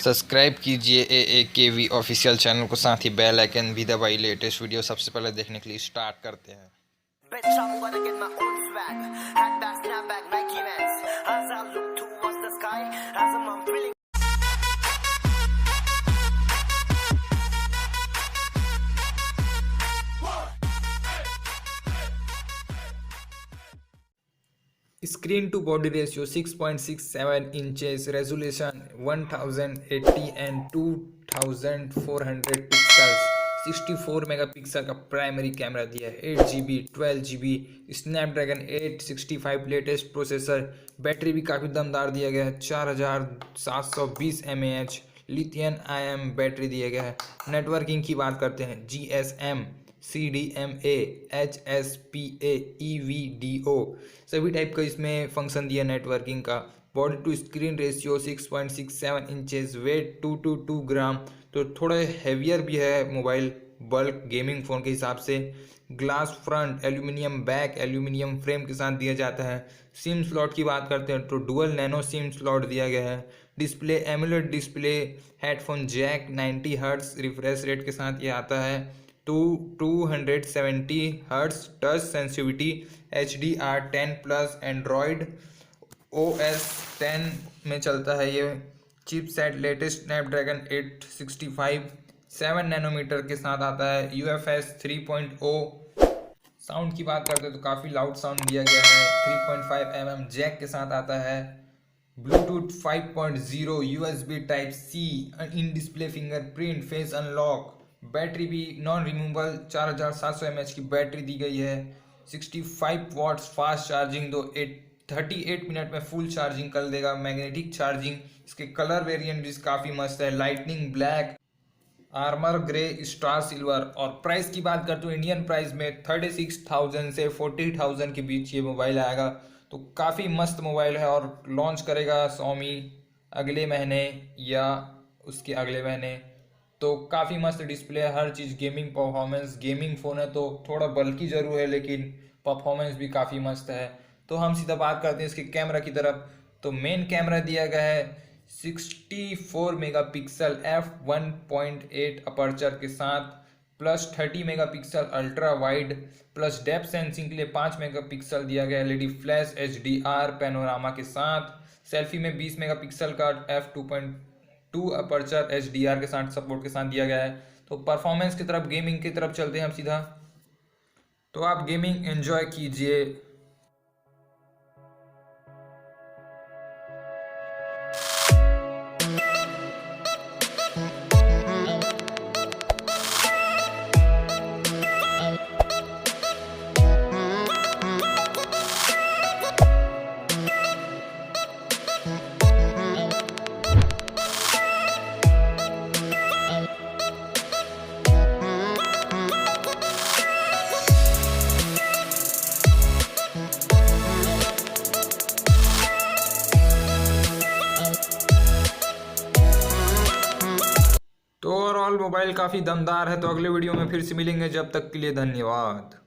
Subscribe कीजिए AAKV official channel को, साथ ही बेल आइकन भी दबाइए। लेटेस्ट वीडियो सबसे पहले देखने के लिए स्टार्ट करते हैं। Screen to body ratio 6.67 inches, resolution 1080 and 2400 pixels, 64 megapixel का प्राइमरी कैमरा दिया है, 8GB 12GB Snapdragon 865 latest processor, battery भी काफ़ी दमदार दिया गया है, 4720 mAh लिथियम आयन बैटरी दिया गया है। नेटवर्किंग की बात करते हैं, GSM CDMA HSPA EVDO सभी टाइप का इसमें फंक्शन दिया नेटवर्किंग का। Body to screen ratio 6.67 inches, weight 222 gram, तो थोड़ा हैवियर भी है मोबाइल बल्क गेमिंग फ़ोन के हिसाब से। Glass front, aluminium back, aluminium frame के साथ दिया जाता है। सिम स्लॉट की बात करते हैं तो डुअल नैनो सिम स्लॉट दिया गया है। Display AMOLED display, headphone jack, 90 hertz refresh rate के साथ ये आता है। 270 hertz touch sensitivity, HDR10 plus, Android OS 10 में चलता है ये। चिपसेट लेटेस्ट स्नैपड्रैगन 865 7 नैनोमीटर के साथ आता है। UFS 3.0। साउंड की बात करते हैं तो काफ़ी लाउड साउंड दिया गया है। 3.5 mm जैक के साथ आता है। Bluetooth 5.0, USB type C, in display fingerprint, face unlock, battery भी नॉन रिमूवेबल 4700 mAh की बैटरी दी गई है। 65 वॉट्स फास्ट चार्जिंग, 38 मिनट में फुल चार्जिंग कर देगा। Magnetic charging. इसके कलर वेरिएंट भी काफ़ी मस्त है, lightning black, armour grey, star silver. और प्राइस की बात करते हो इंडियन प्राइस में 36,000 से 40,000 के बीच ये मोबाइल आएगा। तो काफ़ी मस्त मोबाइल है और लॉन्च करेगा Xiaomi अगले महीने या उसके अगले महीने। तो काफ़ी मस्त डिस्प्ले है, हर चीज़ गेमिंग परफॉर्मेंस, गेमिंग फ़ोन है तो थोड़ा बल्कि ज़रूर है लेकिन परफॉर्मेंस भी काफ़ी मस्त है। तो हम सीधा बात करते हैं इसके कैमरा की तरफ। तो मेन कैमरा दिया गया है 64 मेगापिक्सल f1.8 अपर्चर के साथ, plus 30 megapixel ultra wide, plus depth sensing के लिए 5 मेगापिक्सल दिया गया LED फ्लैश HDR पैनोरामा के साथ। सेल्फी में 20 मेगापिक्सल का f2.2 अपर्चर HDR के साथ सपोर्ट के साथ दिया गया है। तो परफॉर्मेंस की तरफ, गेमिंग की तरफ चलते हैं हम सीधा। तो आप गेमिंग एंजॉय कीजिए। तो ओवरऑल मोबाइल काफ़ी दमदार है। तो अगले वीडियो में फिर से मिलेंगे, जब तक के लिए धन्यवाद।